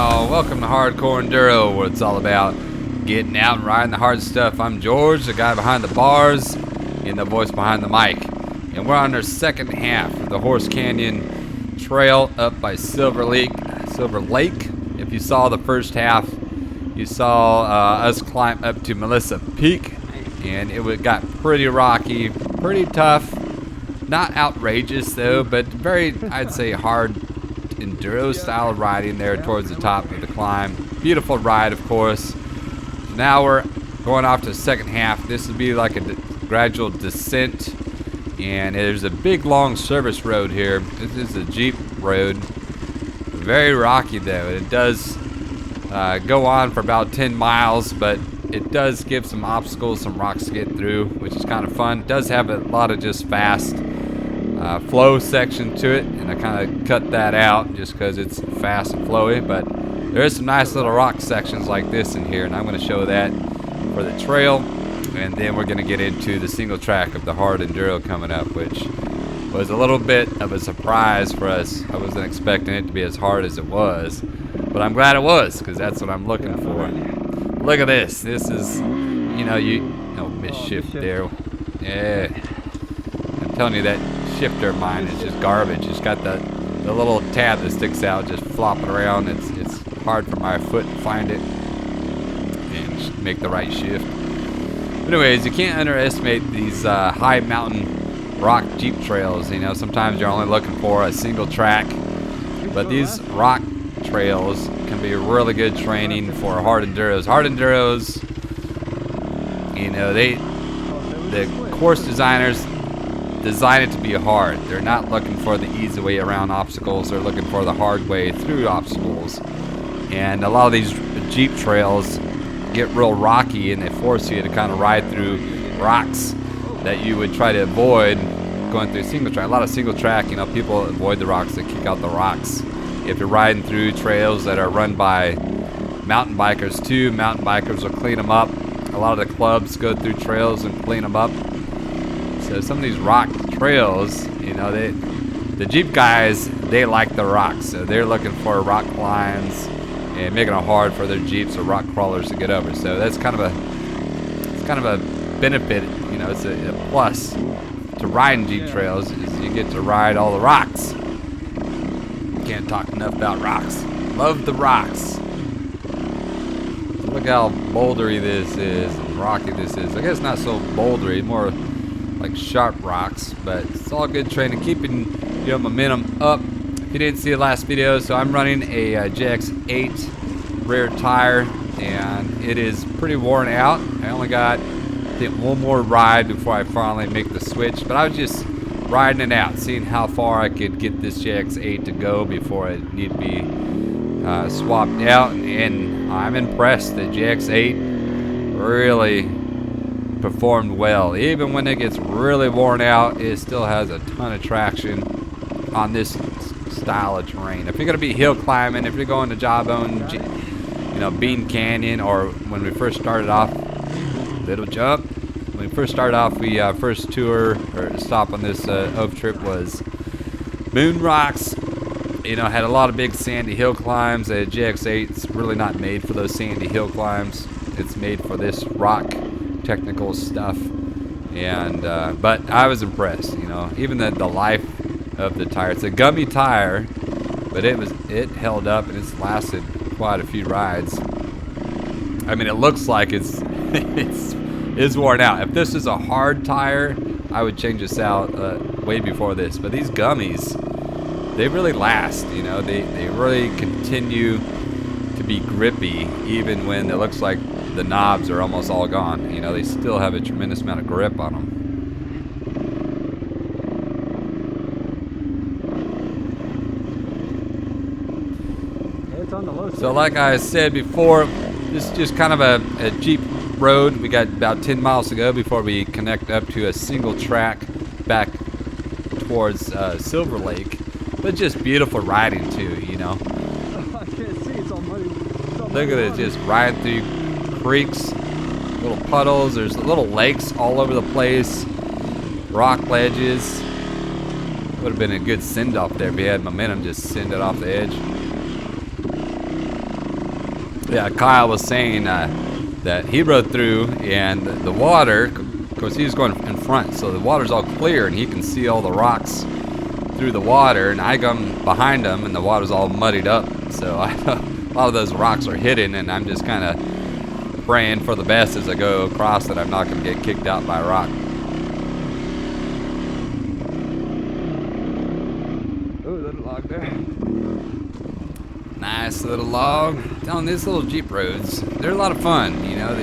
y'all. Welcome to Hardcore Enduro, where it's all about getting out and riding the hard stuff. I'm George, the guy behind the bars, and the voice behind the mic. And we're on our second half of the Horse Canyon Trail up by Silver Lake. If you saw the first half, you saw us climb up to Melissa Peak, and it got pretty rocky, pretty tough. Not outrageous though, but very, I'd say, hard enduro style riding there towards the top of the climb. Beautiful ride, of course. Now we're going off to the second half. This will be like a gradual descent, and there's a big long service road here. This is a Jeep road. Very rocky though. It does go on for about 10 miles, but it does give some obstacles, some rocks to get through, which is kind of fun. It does have a lot of just fast flow section to it, and I kind of cut that out just because it's fast and flowy, but there is some nice little rock sections like this in here, and I'm going to show that for the trail, and then we're going to get into the single track of the hard enduro coming up, which was a little bit of a surprise for us. I wasn't expecting it to be as hard as it was, but I'm glad it was, because that's what I'm looking for. Look at this. This is, misshift there. Yeah. I'm telling you, that shifter of mine is just garbage. It's got the little tab that sticks out just flopping around. It's hard for my foot to find it and just make the right shift. But anyways, you can't underestimate these high mountain rock Jeep trails. You know, sometimes you're only looking for a single track, but these rock trails can be really good training for hard enduros. Hard enduros, you know, the course designers design it to be hard. They're not looking for the easy way around obstacles. They're looking for the hard way through obstacles. And a lot of these Jeep trails get real rocky, and they force you to kind of ride through rocks that you would try to avoid going through single track. A lot of single track, you know, people avoid the rocks. They kick out the rocks. If you're riding through trails that are run by mountain bikers too, mountain bikers will clean them up. A lot of the clubs go through trails and clean them up. So some of these rock trails, you know, the Jeep guys, they like the rocks. So they're looking for rock climbs and making it hard for their Jeeps or rock crawlers to get over. So that's kind of a benefit, you know, it's a plus to riding Jeep trails, is you get to ride all the rocks. Can't talk enough about rocks. Love the rocks. Look how bouldery this is and rocky this is. I guess not so bouldery, more like sharp rocks, but it's all good training, keeping your momentum up. If you didn't see the last video, so I'm running a JX8 rear tire, and it is pretty worn out. I only got, I think, one more ride before I finally make the switch, but I was just riding it out, seeing how far I could get this JX8 to go before it need to be swapped out, and I'm impressed. The JX8 really performed well. Even when it gets really worn out, it still has a ton of traction on this style of terrain. If you're going to be hill climbing, if you're going to Jawbone, Bean Canyon, or when we first started off, Little Jump, when we first started off, we first tour or stop on this Oak trip was Moon Rocks. You know, had a lot of big sandy hill climbs. The GX8's really not made for those sandy hill climbs. It's made for this rock technical stuff. And but I was impressed. You know, even the life of the tire. It's a gummy tire, but it held up, and it's lasted quite a few rides. I mean, it looks like it's worn out. If this is a hard tire, I would change this out way before this. But these gummies, they really last. You know, they really continue to be grippy, even when it looks like the knobs are almost all gone. You know, they still have a tremendous amount of grip on them. It's on the low side. So like I said before, this is just kind of a Jeep road. We got about 10 miles to go before we connect up to a single track back towards Silver Lake. But just beautiful riding too, you know. I can't see, it's all muddy. Look at it, just riding through creeks, little puddles. There's little lakes all over the place, rock ledges. Would have been a good send off there if we had momentum, just send it off the edge. Yeah, Kyle was saying that he rode through, and the water, of course, he was going in front, so the water's all clear, and he can see all the rocks through the water, and I come behind him, and the water's all muddied up. So a lot of those rocks are hidden, and I'm just kind of praying for the best as I go across that I'm not going to get kicked out by a rock. Oh, little log there. Nice little log. On these little Jeep roads, they're a lot of fun. You know,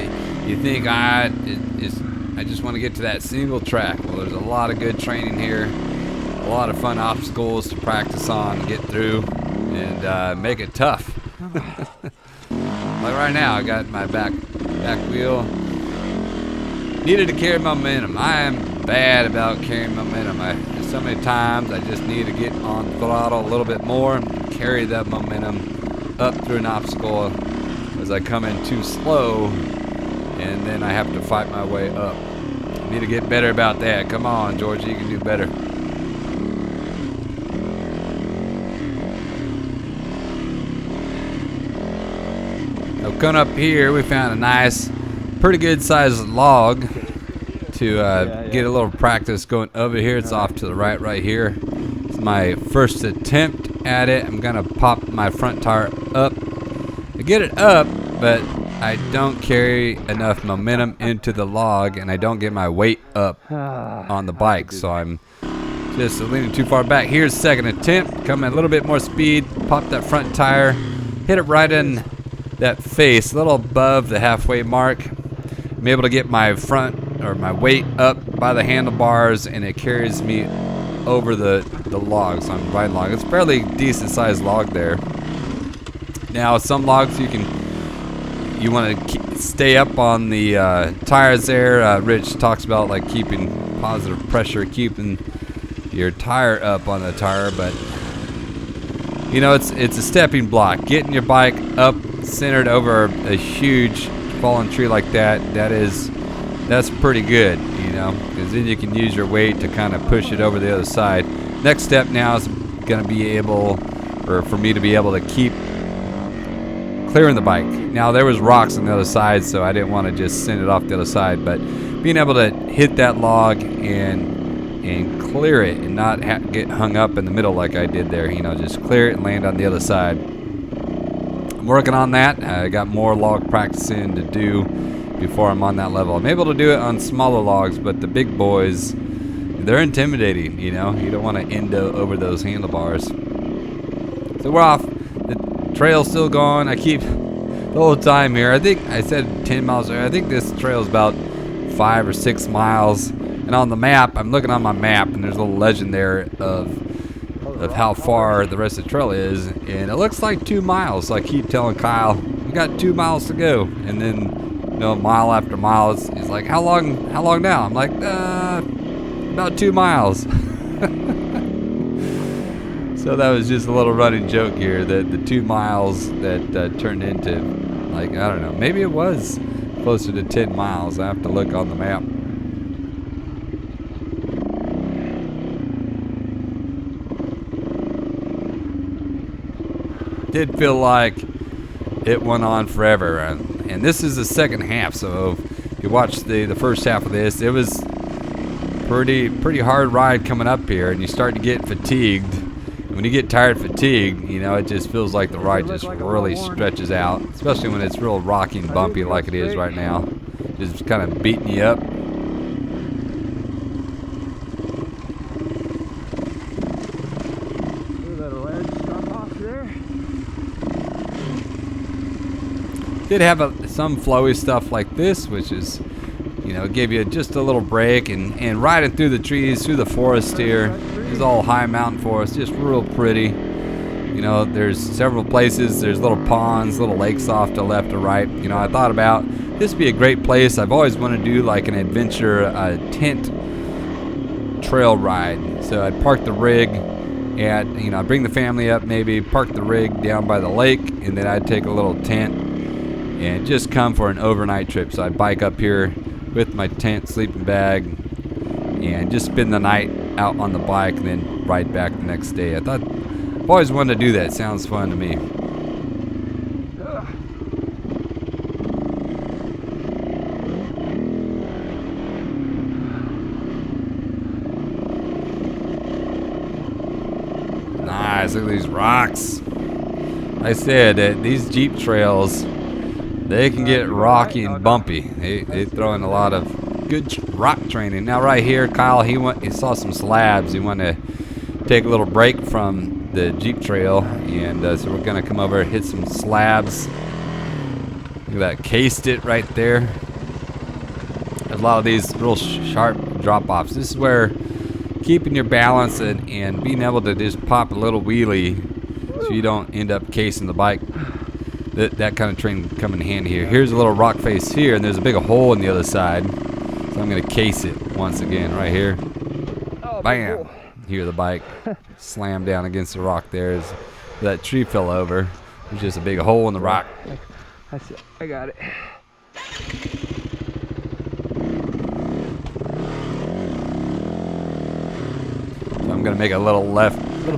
you think I just want to get to that single track. Well, there's a lot of good training here, a lot of fun obstacles to practice on and get through, and make it tough. Like right now, I got my back wheel. Needed to carry momentum. I am bad about carrying momentum. So many times I just need to get on throttle a little bit more and carry that momentum up through an obstacle as I come in too slow, and then I have to fight my way up. I need to get better about that. Come on, Georgie, you can do better. So coming up here, we found a nice, pretty good sized log to get a little practice going over here. It's off to the right here. It's my first attempt at it. I'm gonna pop my front tire up. I get it up, but I don't carry enough momentum into the log, and I don't get my weight up on the bike, so I'm just leaning too far back. Here's second attempt. Come at a little bit more speed, pop that front tire, hit it right in that face, a little above the halfway mark. I'm able to get my my weight up by the handlebars, and it carries me over the log, so I'm riding log. It's a fairly decent sized log there. Now some logs you want to stay up on the tires there. Rich talks about like keeping positive pressure, keeping your tire up on the tire, but you know, it's a stepping block. Getting your bike up centered over a huge fallen tree like that's pretty good, you know, because then you can use your weight to kind of push it over the other side. Next step now is going to be able, or for me to be able to keep clearing the bike. Now there was rocks on the other side, so I didn't want to just send it off the other side, but being able to hit that log and clear it and not get hung up in the middle like I did there, you know, just clear it and land on the other side. I'm working on that. I got more log practicing to do before I'm on that level. I'm able to do it on smaller logs, but the big boys, they're intimidating, you know. You don't want to end over those handlebars. So we're off. The trail's still going. I keep the whole time here. I think I said 10 miles. I think this trail is about 5 or 6 miles. And on the map, I'm looking on my map, and there's a little legend there of how far the rest of the trail is, and it looks like 2 miles. So I keep telling Kyle, we got 2 miles to go, and then, you know, mile after mile, he's like, how long now? I'm like, about 2 miles. So that was just a little running joke here, that the 2 miles that turned into, like, I don't know, maybe it was closer to 10 miles. I have to look on the map. Did feel like it went on forever, and this is the second half, so if you watch the first half of this, it was pretty hard ride coming up here, and you start to get fatigued. When you get tired, fatigued, you know, it just feels like the ride just really stretches out, especially when it's real rocky and bumpy like it is right now, just kind of beating you up. Did have some flowy stuff like this, which is, you know, give you just a little break, and riding through the trees, through the forest here. It's all high mountain forest, just real pretty. You know, there's several places, there's little ponds, little lakes off to left or right. You know, I thought about this would be a great place. I've always wanted to do like an adventure tent trail ride. So I'd park the rig at, you know, I'd bring the family up, maybe park the rig down by the lake, and then I'd take a little tent and just come for an overnight trip. So I'd bike up here with my tent, sleeping bag, and just spend the night out on the bike and then ride back the next day. I've always wanted to do that. It sounds fun to me. guys, look at these rocks. I said that these Jeep trails, they can get rocky and bumpy. They throw in a lot of good rock training. Now right here, Kyle, he saw some slabs. He wanted to take a little break from the Jeep trail, and so we're gonna come over and hit some slabs. Look at that, cased it right there. There's a lot of these real sharp drop-offs. This is where keeping your balance and being able to just pop a little wheelie so you don't end up casing the bike. That kind of training come in handy here. Here's a little rock face here, and there's a big hole on the other side. So I'm gonna case it once again right here. Bam! Hear the bike slam down against the rock there as that tree fell over. There's just a big hole in the rock. That's it. I got it. So I'm gonna make a little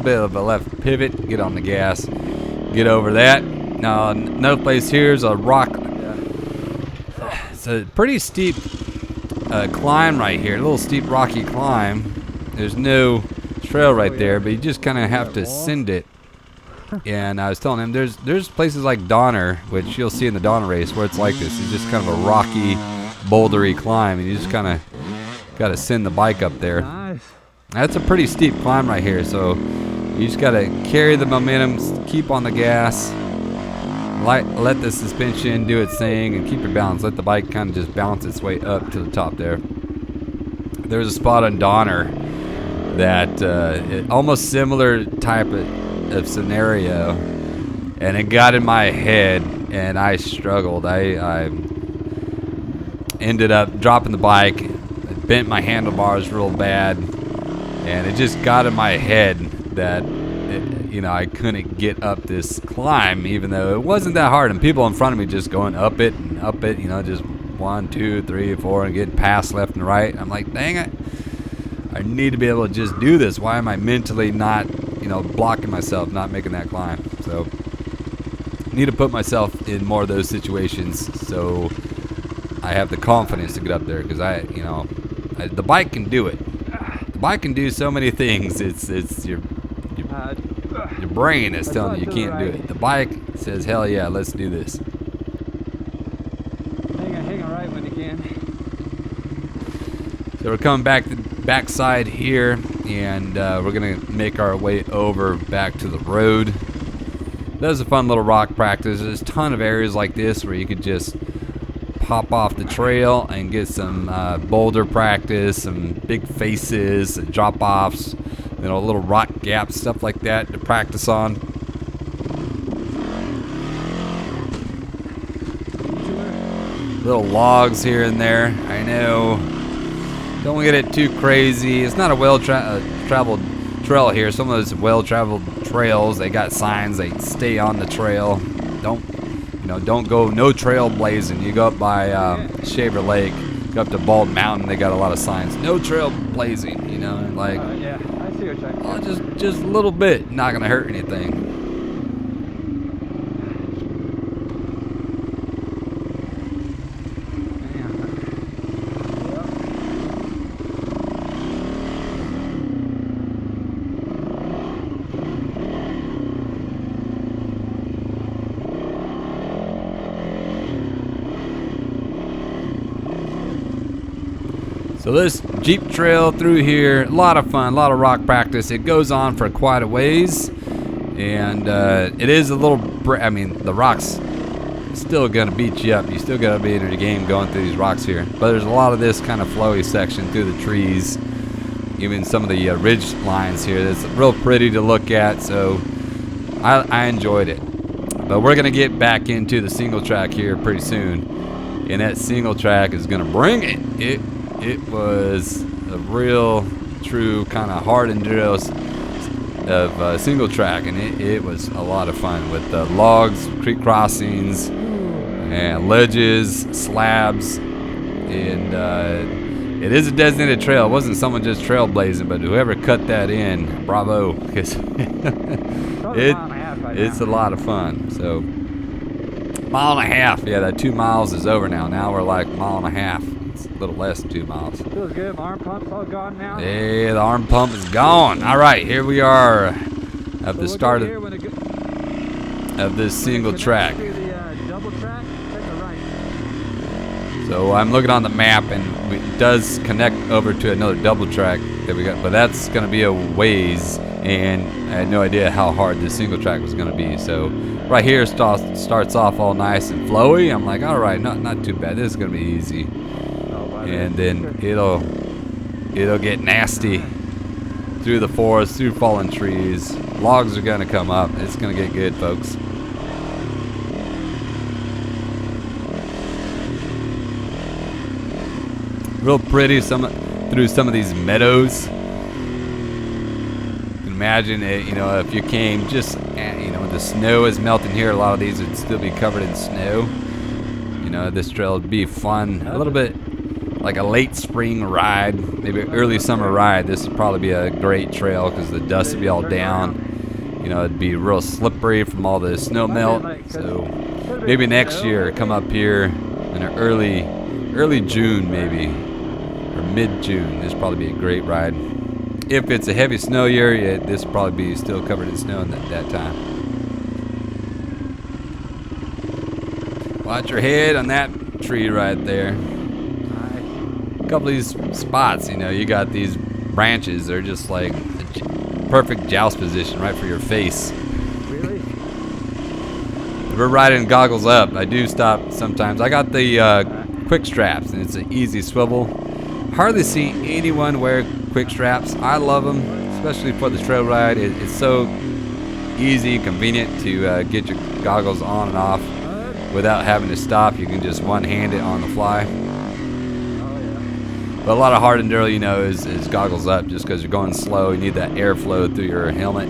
bit of a left pivot, get on the gas, get over that. Now another place here is a rock. It's a pretty steep climb right here, a little steep rocky climb. There's no trail right there, but you just kind of have to ascend it. And I was telling him there's places like Donner, which you'll see in the Donner race, where it's like this. It's just kind of a rocky, bouldery climb, and you just kind of got to send the bike up there. Nice. That's a pretty steep climb right here, so you just got to carry the momentum, keep on the gas, let the suspension do its thing, and keep your balance. Let the bike kind of just bounce its way up to the top there. There's a spot on Donner that almost similar type of scenario, and it got in my head, and I struggled. I ended up dropping the bike, bent my handlebars real bad, and it just got in my head that I couldn't get up this climb, even though it wasn't that hard, and people in front of me just going up it, just 1, 2, 3, 4, and getting past left and right. I'm like, dang it, I need to be able to just do this. Why am I mentally not blocking myself, not making that climb? So I need to put myself in more of those situations so I have the confidence to get up there, because the bike can do it. The bike can do so many things. It's your brain that's telling you can't do it. The bike says, hell yeah, let's do this. Hang on right when you can. So we're coming back to the backside here, and we're gonna make our way over back to the road. That was a fun little rock practice. There's a ton of areas like this where you could just pop off the trail and get some boulder practice, some big faces, drop-offs, little rock gaps, stuff like that to practice on. Little logs here and there. I know. Don't get it too crazy. It's not a well-traveled trail here. Some of those well-traveled trails, they got signs. They stay on the trail. Don't go no trail blazing. You go up by Shaver Lake, go up to Bald Mountain. They got a lot of signs. No trail blazing. Yeah, I see what you're saying. Just a little bit. Not gonna hurt anything. So this Jeep trail through here, a lot of fun, a lot of rock practice. It goes on for quite a ways, and it is a little, the rocks still gonna beat you up. You still gotta be in the game going through these rocks here. But there's a lot of this kind of flowy section through the trees, even some of the ridge lines here. It's real pretty to look at, so I enjoyed it. But we're gonna get back into the single track here pretty soon, and that single track is gonna bring it. It was a real, true kind of hard enduro of single track, and it was a lot of fun with logs, creek crossings, and ledges, slabs, and it is a designated trail. It wasn't someone just trailblazing, but whoever cut that in, bravo, because it's a lot of fun. So, mile and a half, yeah, that 2 miles is over now. Now we're like mile and a half. It's a little less than 2 miles. Feels good. My arm pump's all gone now. Yeah, the arm pump is gone. All right, here we are of the start here of this single track. to the double track, take a right. So I'm looking on the map, and it does connect over to another double track that we got, but that's going to be a ways, and I had no idea how hard this single track was going to be. So right here starts off all nice and flowy. I'm like, all right, not too bad. This is going to be easy, and then it'll get nasty through the forest, through fallen trees. Logs are going to come up. It's going to get good, folks. Real pretty through some of these meadows. You can imagine it, you know, if you came just, you know, the snow is melting here. A lot of these would still be covered in snow. You know, this trail would be fun. A little bit like a late spring ride, maybe early summer ride. This would probably be a great trail because the dust would be all down. You know, it'd be real slippery from all the snow melt. So maybe next year, come up here in early June maybe, or mid-June. This would probably be a great ride. If it's a heavy snow year, this will probably be still covered in snow at that time. Watch your head on that tree right there. A couple of these spots, you know, you got these branches. They're just like a perfect joust position right for your face. Really? We're riding goggles up. I do stop sometimes. I got the quick straps, and it's an easy swivel. Hardly see anyone wear quick straps. I love them, especially for the trail ride. It's so easy, convenient to get your goggles on and off without having to stop. You can just one-hand it on the fly. But a lot of hard enduro, you know, is goggles up, just because you're going slow. You need that airflow through your helmet.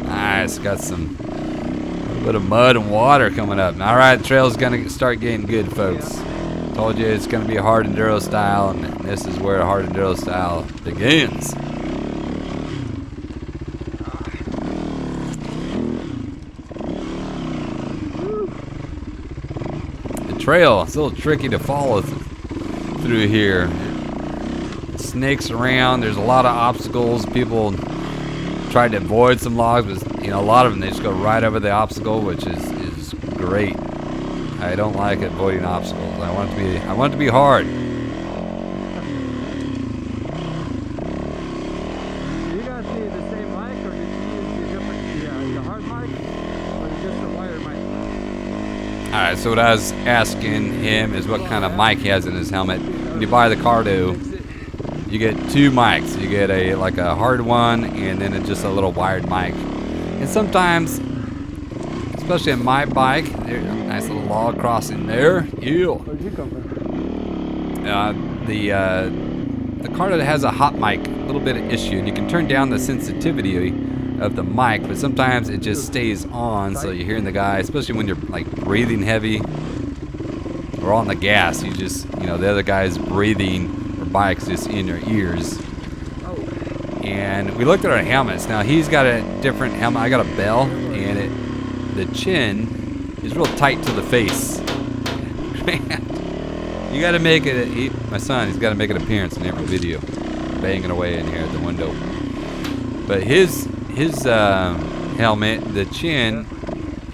Nice, got a little bit of mud and water coming up. All right, the trail's gonna start getting good, folks. Told you it's gonna be a hard enduro style, and this is where a hard enduro style begins. The trail is a little tricky to follow through here. Snakes around. There's a lot of obstacles. People try to avoid some logs, but you know, a lot of them, they just go right over the obstacle, which is great. I don't like avoiding obstacles. I want it to be hard. You guys see the same mic, or did you use the hard mic, or just a wired mic? All right, so what I was asking him is what kind of mic he has in his helmet. When you buy the Cardo, you get two mics. You get a hard one, and then it's just a little wired mic. And sometimes, especially on my bike, there's a nice little log crossing there. Ew. Where'd you come from? The Cardo has a hot mic, a little bit of issue, and you can turn down the sensitivity of the mic, but sometimes it just stays on, so you're hearing the guy, especially when you're like breathing heavy or on the gas. You just, you know, the other guy's breathing or bike's just in your ears. And we looked at our helmets. Now he's got a different helmet. I got a Bell, and the chin is real tight to the face. Man, you got to make it. My son, he's got to make an appearance in every video, banging away in here at the window. But his helmet, the chin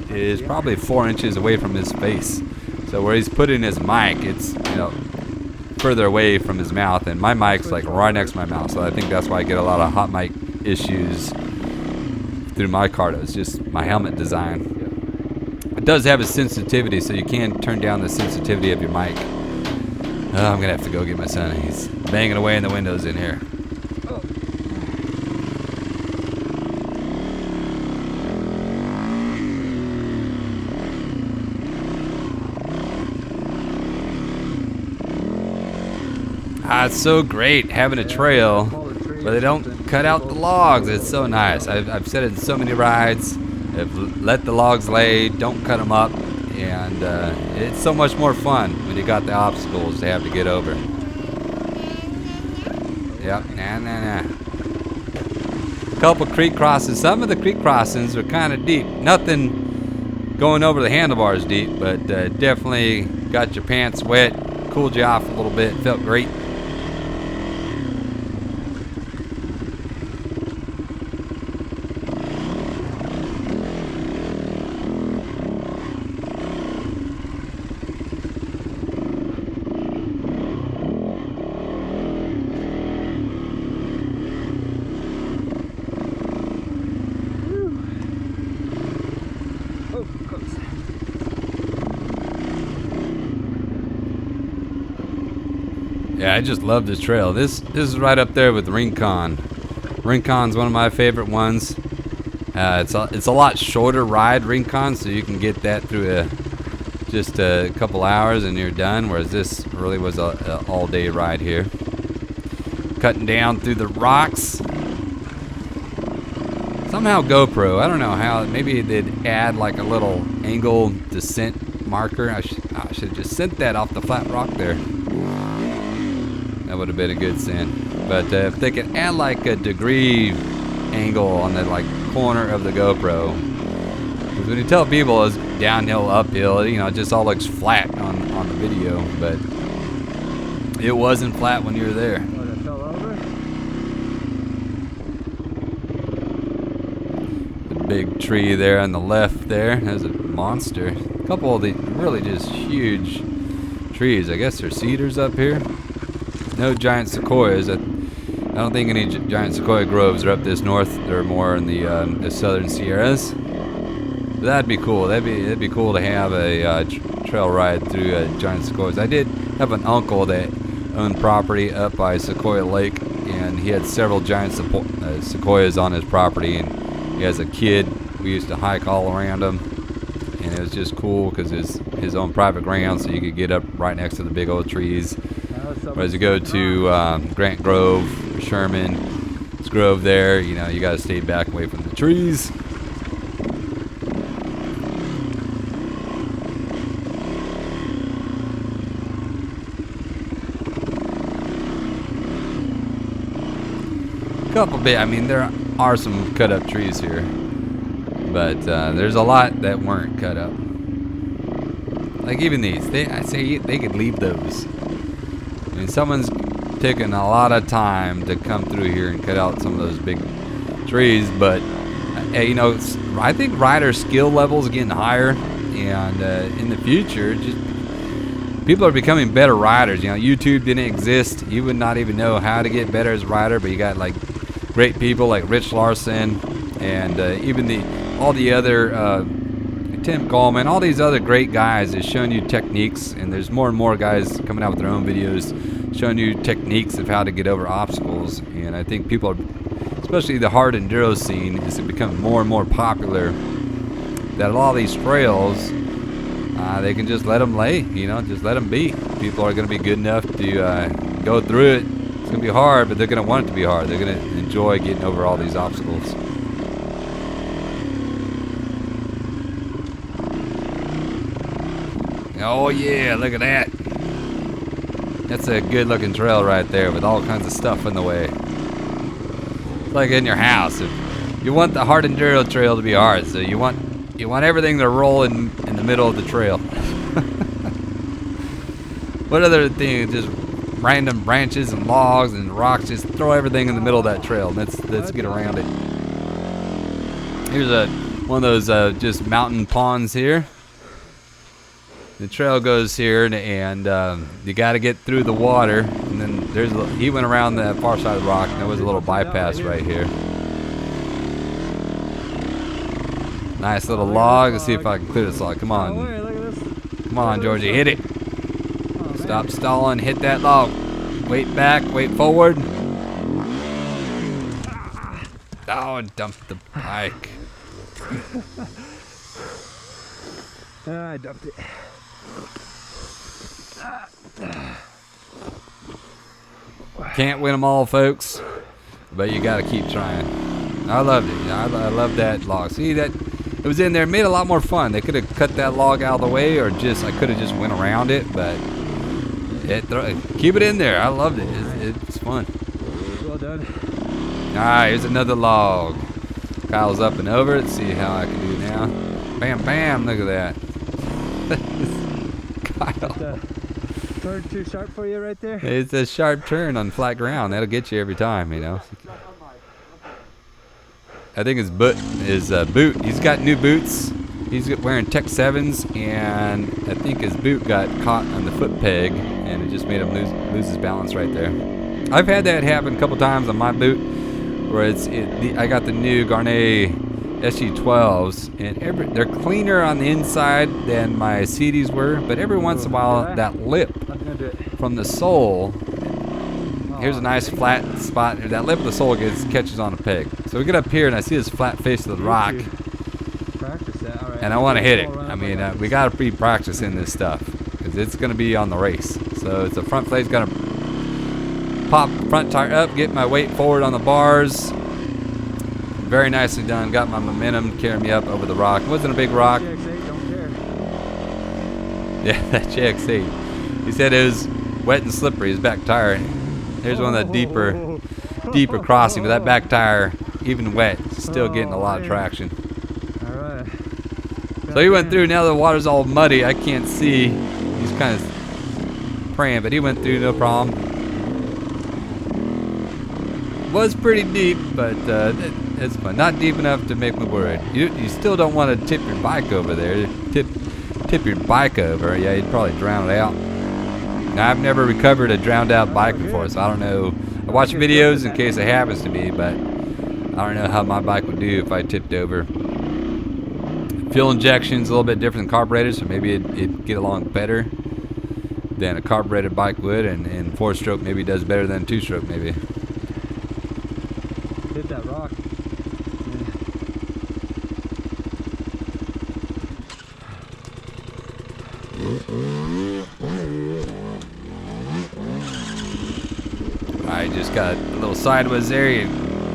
is probably 4 inches away from his face. So where he's putting his mic, it's, you know, further away from his mouth, and my mic's like right next to my mouth. So I think that's why I get a lot of hot mic issues through my Cardo. It's just my helmet design. It does have a sensitivity, so you can turn down the sensitivity of your mic. I'm gonna have to go get my son. He's banging away in the windows in here. It's so great having a trail where they don't cut out the logs. It's so nice. I've said it in so many rides. Let the logs lay, don't cut them up, and it's so much more fun when you got the obstacles to have to get over. Yep, nah. Couple creek crossings. Some of the creek crossings are kind of deep. Nothing going over the handlebars deep, but definitely got your pants wet, cooled you off a little bit, felt great. Yeah, I just love this trail. This is right up there with Rincon. Rincon's one of my favorite ones. It's a lot shorter ride, Rincon, so you can get that through just a couple hours and you're done. Whereas this really was a all-day ride here. Cutting down through the rocks. Somehow GoPro, I don't know how. Maybe they'd add like a little angle descent marker. I should have just sent that off the flat rock there. That would have been a good sin. But if they could add like a degree angle on the like corner of the GoPro, because when you tell people it's downhill, uphill, you know, it just all looks flat on the video, but it wasn't flat when you were there. What, it fell over? The big tree there on the left there, there's a monster. A couple of the really just huge trees. I guess they're cedars up here. No giant sequoias. I don't think any giant sequoia groves are up this north. They're more in the southern Sierras. But that'd be cool. That'd be cool to have a trail ride through giant sequoias. I did have an uncle that owned property up by Sequoia Lake, and he had several giant sequoias on his property. And he has a kid. We used to hike all around them, and it was just cool because his own private ground, so you could get up right next to the big old trees. Whereas you go to Grant Grove, Sherman's Grove there, you know, you got to stay back away from the trees. I mean, there are some cut up trees here, but there's a lot that weren't cut up. Like even these, I say they could leave those. I mean, someone's taken a lot of time to come through here and cut out some of those big trees, but you know, I think rider skill levels are getting higher, and in the future, just people are becoming better riders. You know, YouTube didn't exist; you would not even know how to get better as a rider. But you got like great people like Rich Larson, and even all the other Tim Coleman, all these other great guys is showing you techniques, and there's more and more guys coming out with their own videos showing you techniques of how to get over obstacles. And I think people are, especially the hard enduro scene, is becoming more and more popular, that a lot of these trails, they can just let them lay, you know, just let them be. People are going to be good enough to go through it. It's going to be hard, but they're going to want it to be hard. They're going to enjoy getting over all these obstacles. Oh yeah, look at that. That's a good looking trail right there with all kinds of stuff in the way. It's like in your house. If you want the hard enduro trail to be hard, so you want everything to roll in the middle of the trail. What other thing? Just random branches and logs and rocks. Just throw everything in the middle of that trail. And let's get around it. Here's one of those just mountain ponds here. The trail goes here, and you got to get through the water. And then he went around the far side of the rock, and there was a little bypass right here. Nice little log. Let's see if I can clear this log. Come on. Come on, Georgie. Hit it. Stop stalling. Hit that log. Wait back. Wait forward. Oh, dumped the bike. I dumped it. Can't win them all, folks, but you got to keep trying. I loved it. I love that log. See that it was in there. It made it a lot more fun. They could have cut that log out of the way, or I could have just went around it, but keep it in there. I loved it. It's fun. Well done. All right, here's another log. Kyle's up and over. Let's see how I can do now. Bam, bam. Look at that. Kyle. Turn too sharp for you right there? It's a sharp turn on flat ground. That'll get you every time, you know. I think his boot. He's got new boots. He's wearing Tech 7s, and I think his boot got caught on the foot peg, and it just made him lose his balance right there. I've had that happen a couple times on my boot, where I got the new Garnet SG12s, and they're cleaner on the inside than my CDs were, but every once in a while that lip from the sole here's a nice flat spot. That lip of the sole catches on a peg. So we get up here and I see this flat face of the rock. Practice that. All right. And I want to hit it. I mean, we got to be practicing this stuff because it's going to be on the race. So it's the front flate's going to pop front tire up, get my weight forward on the bars. Very nicely done. Got my momentum carrying me up over the rock. It wasn't a big rock. GX8 don't care. Yeah, that GX8. He said it was wet and slippery, his back tire. Here's one of the deeper crossing, but that back tire, even wet, still getting a lot of traction. All right. So he went through. Now the water's all muddy. I can't see. He's kind of praying, but he went through no problem. Was pretty deep, but it's fun. Not deep enough to make me worried. You still don't want to tip your bike over there. Tip your bike over. Yeah, you'd probably drown it out. Now, I've never recovered a drowned out bike before, so I don't know. I watch videos in case it happens to me, but I don't know how my bike would do if I tipped over. Fuel injection's a little bit different than carburetors, so maybe it'd get along better than a carbureted bike would, and 4-stroke maybe does better than 2-stroke maybe. Hit that rock. I just got a little sideways there. You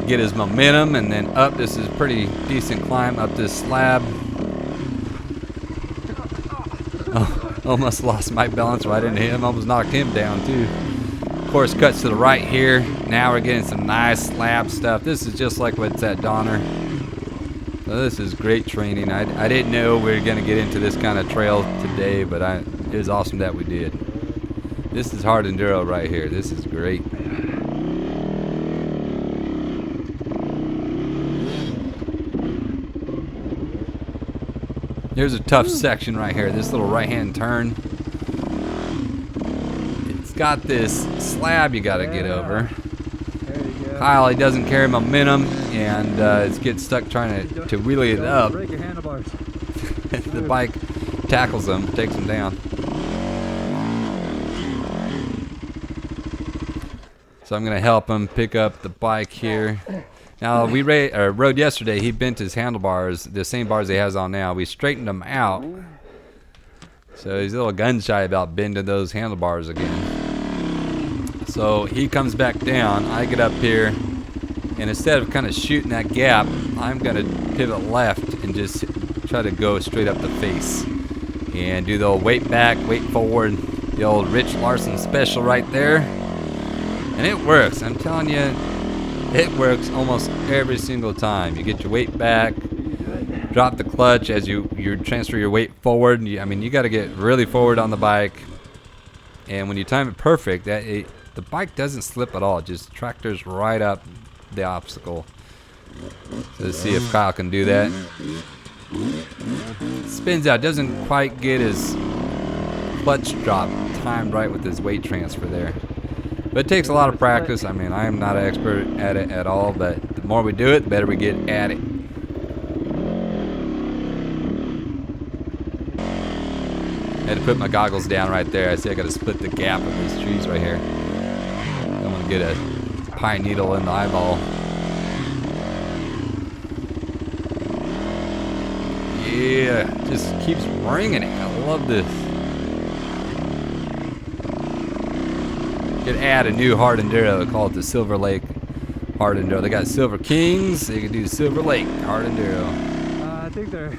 get his momentum, and then up. This is a pretty decent climb up this slab. Oh, almost lost my balance right into him. Almost knocked him down too. Of course, cuts to the right here. Now we're getting some nice slab stuff. This is just like what's at Donner. So this is great training. I didn't know we were going to get into this kind of trail today, but it was awesome that we did. This is hard enduro right here. This is great. Here's a tough section right here. This little right-hand turn. It's got this slab you got to get over. There you go. Kyle, he doesn't carry momentum, and it gets stuck trying to wheelie it up. Break your handlebars. The bike tackles him, takes him down. So I'm going to help him pick up the bike here. Now, we rode yesterday. He bent his handlebars, the same bars he has on now. We straightened them out. So he's a little gun shy about bending those handlebars again. So he comes back down. I get up here, and instead of kind of shooting that gap, I'm going to pivot left and just try to go straight up the face. And do the old weight back, weight forward, the old Rich Larson special right there. And it works. I'm telling you. It works almost every single time. You get your weight back, drop the clutch as you transfer your weight forward. I mean, you got to get really forward on the bike. And when you time it perfect, the bike doesn't slip at all. It just tractors right up the obstacle. So let's see if Kyle can do that. Spins out. Doesn't quite get his clutch drop timed right with his weight transfer there. But it takes a lot of practice. I mean, I am not an expert at it at all, but the more we do it, the better we get at it. I had to put my goggles down right there. I see I got to split the gap of these trees right here. I don't want to get a pine needle in the eyeball. Yeah, just keeps ringing it. I love this. Could add a new hard enduro, call it the Silver Lake hard enduro. They got Silver Kings, they could do Silver Lake hard enduro. I think they're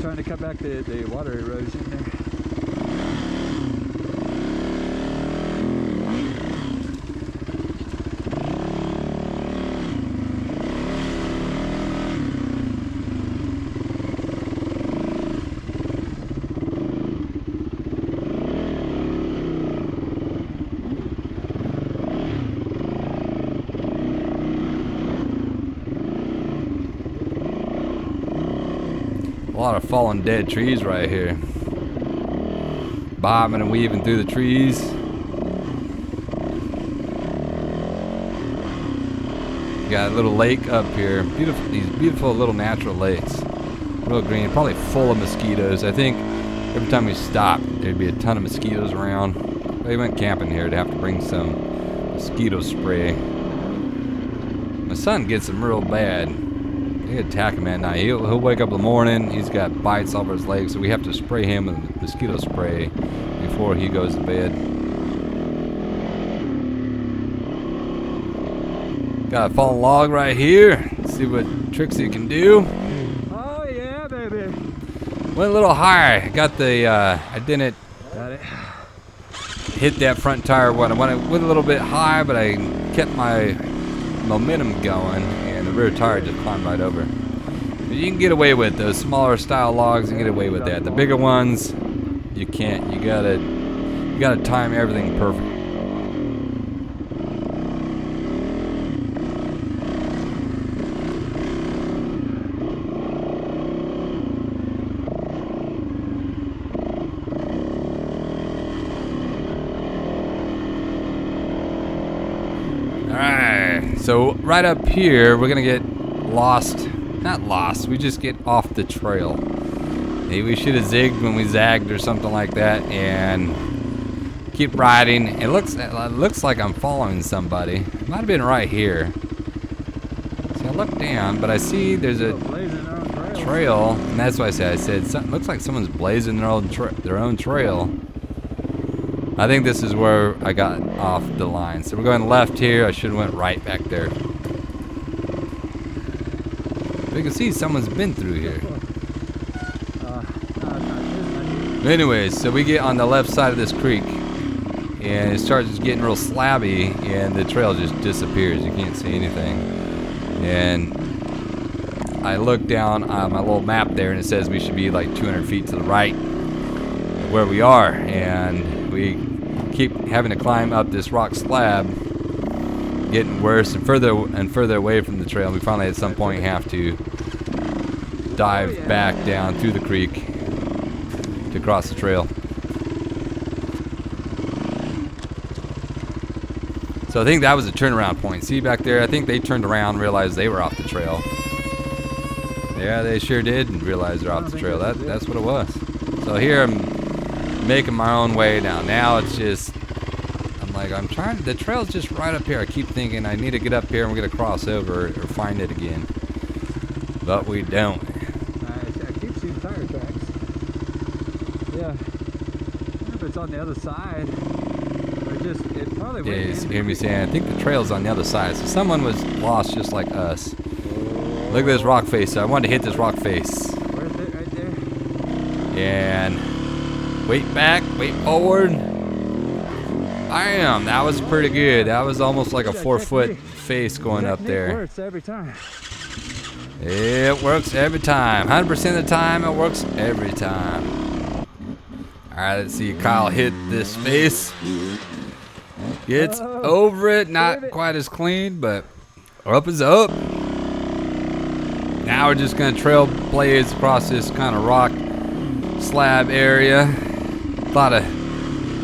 trying to cut back the water erosion there. A lot of fallen dead trees right here. Bobbing and weaving through the trees. You got a little lake up here. Beautiful, these beautiful little natural lakes. Real green, probably full of mosquitoes. I think every time we stopped, there'd be a ton of mosquitoes around. We went camping here to have to bring some mosquito spray. My son gets them real bad. They attack him at night. He'll wake up in the morning. He's got bites all over his legs, so we have to spray him with mosquito spray before he goes to bed. Got a fallen log right here. Let's see what tricks he can do. Oh yeah, baby. Went a little higher. Got the I didn't Got it. hit that front tire when I went a little bit high, but I kept my momentum going, and the rear tire just climbed right over. But you can get away with those smaller style logs. You can get away with that. The bigger ones, you can't. You gotta time everything perfect. Alright, so right up here, we're gonna get lost. Not lost, we just get off the trail. Maybe we should have zigged when we zagged or something like that and keep riding. It looks like I'm following somebody. It might have been right here. See, I look down, but I see there's a trail, and that's why I said looks like someone's blazing their own trail. I think this is where I got off the line. So we're going left here. I should have went right back there. You can see someone's been through here. Anyways, so we get on the left side of this creek, and it starts getting real slabby, and the trail just disappears. You can't see anything. And I look down on my little map there, and it says we should be like 200 feet to the right of where we are, and we keep having to climb up this rock slab, getting worse and further away from the trail. We finally at some point have to dive back down through the creek to cross the trail. So I think that was a turnaround point. See back there, I think they turned around and realized they were off the trail. Yeah, they sure did realize they're off the trail. That's what it was. So here I'm making my own way down. Now it's just, the trail's just right up here. I keep thinking I need to get up here and we're gonna cross over or find it again. But we don't. I keep seeing tire tracks. Yeah. I wonder if it's on the other side. Or it probably Yeah, went you hear me saying, I think the trail's on the other side. So someone was lost just like us. Look at this rock face. I wanted to hit this rock face. Where's it? Right there? And wait back, wait forward. Bam! That was pretty good. That was almost like a 4-foot face going up there. It works every time. It works every time. 100% of the time, it works every time. Alright, let's see Kyle hit this face. Gets over it. Not quite as clean, but up is up. Now we're just going to trailblaze across this kind of rock slab area. Thought of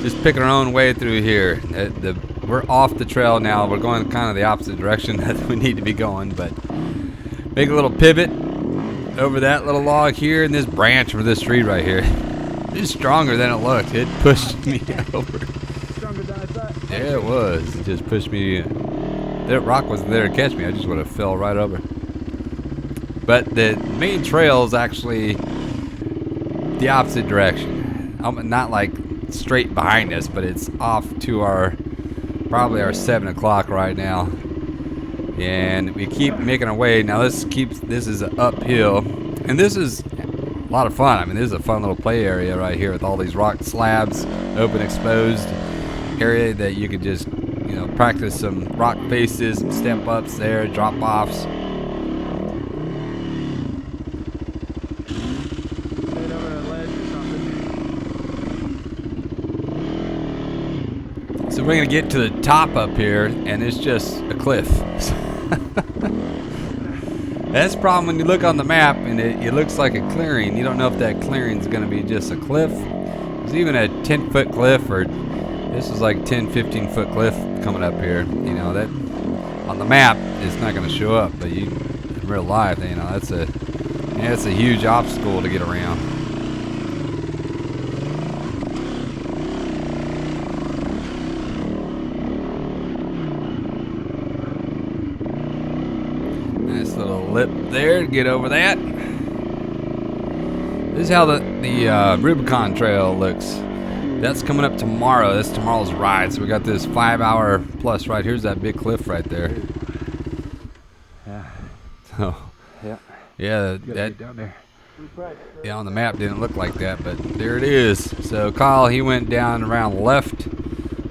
just picking our own way through here. We're off the trail now. We're going kind of the opposite direction that we need to be going, but make a little pivot over that little log here, and this branch for this tree right here. It's stronger than it looked. It pushed me over. Stronger than I thought. Yeah, it was. It just pushed me. That rock wasn't there to catch me. I just would have fell right over. But the main trail is actually the opposite direction. Not like straight behind us, but it's off to probably our 7 o'clock right now. And we keep making our way. Now this is uphill, and this is a lot of fun. I mean, this is a fun little play area right here with all these rock slabs, open exposed area that you could just, practice some rock faces, some step ups there, drop offs. So we're gonna get to the top up here, and it's just a cliff. That's the problem when you look on the map and it looks like a clearing. You don't know if that clearing is gonna be just a cliff. There's even a 10-foot cliff, or this is like 10, 15-foot cliff coming up here. That on the map it's not gonna show up, but in real life, that's a huge obstacle to get around. there to get over that. This is how the Rubicon Trail looks. That's coming up tomorrow. That's tomorrow's ride. So we got this 5-hour plus ride. Here's that big cliff right there. Yeah. So, Yeah. that Down there. yeah, on the map didn't look like that, but there it is. So Kyle, he went down around left.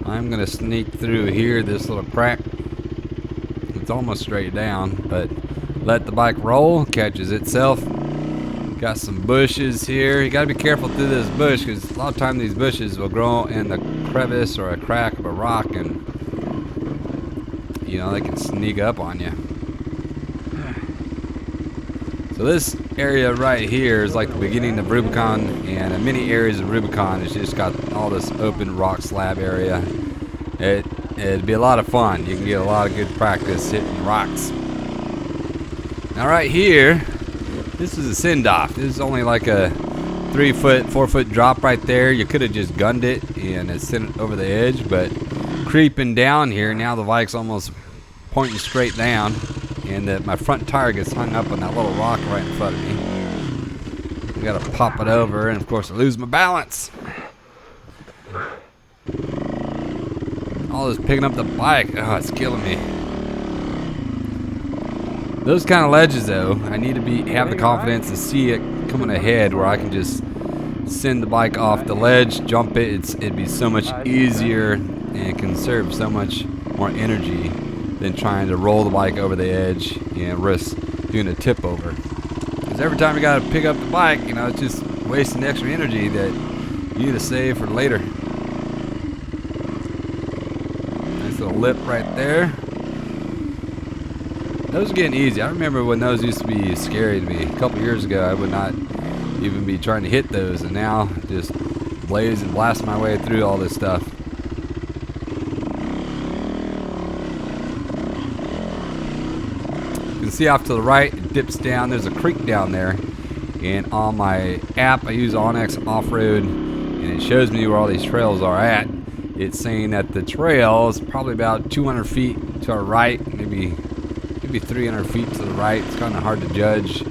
I'm gonna sneak through here, this little crack. It's almost straight down, but let the bike roll, catches itself. Got some bushes here. You gotta be careful through this bush because a lot of time these bushes will grow in the crevice or a crack of a rock, and you know they can sneak up on you. So this area right here is like the beginning of Rubicon, and in many areas of Rubicon it's just got all this open rock slab area. It'd be a lot of fun. You can get a lot of good practice hitting rocks. Now right here, this is a send-off. This is only like a 3-foot, 4-foot drop right there. You could have just gunned it and it sent it over the edge, but creeping down here, now the bike's almost pointing straight down, and my front tire gets hung up on that little rock right in front of me. I gotta pop it over, and of course I lose my balance. All this picking up the bike, oh, it's killing me. Those kind of ledges, though, I need to have the confidence to see it coming ahead, where I can just send the bike off the ledge, jump it. It'd be so much easier and conserve so much more energy than trying to roll the bike over the edge and risk doing a tip over. Because every time you got to pick up the bike, you know, it's just wasting extra energy that you need to save for later. Nice little lip right there. Those are getting easy. I remember when those used to be scary to me. A couple years ago, I would not even be trying to hit those, and now just blaze and blast my way through all this stuff. You can see off to the right, it dips down. There's a creek down there, and on my app, I use Onyx Off-Road, and it shows me where all these trails are at. It's saying that the trail is probably about 200 feet to our right, maybe 300 feet to the right. It's kind of hard to judge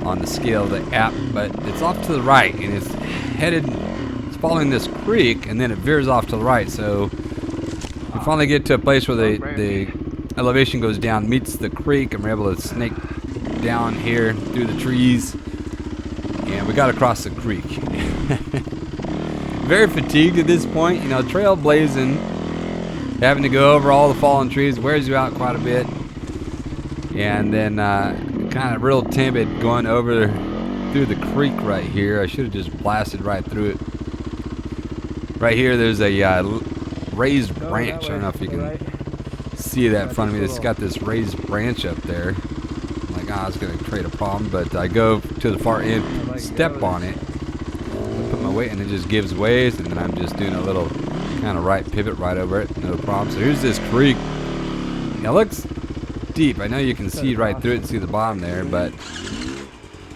on the scale of the app, but it's off to the right, and it's following this creek, and then it veers off to the right. So we finally get to a place where the elevation goes down, meets the creek, and we're able to snake down here through the trees, and we got to cross the creek. Very fatigued at this point, you know, trailblazing, having to go over all the fallen trees wears you out quite a bit. And then kind of real timid going over through the creek right here. I should have just blasted right through it. Right here there's a raised branch. I don't know if you can see that in front of me. It's got this raised branch up there. I'm like, it's going to create a problem. But I go to the far end, step on it, put my weight, and it just gives way. And then I'm just doing a little kind of right pivot right over it. No problem. So here's this creek. It looks deep. I know you can see right through it and see the bottom there, but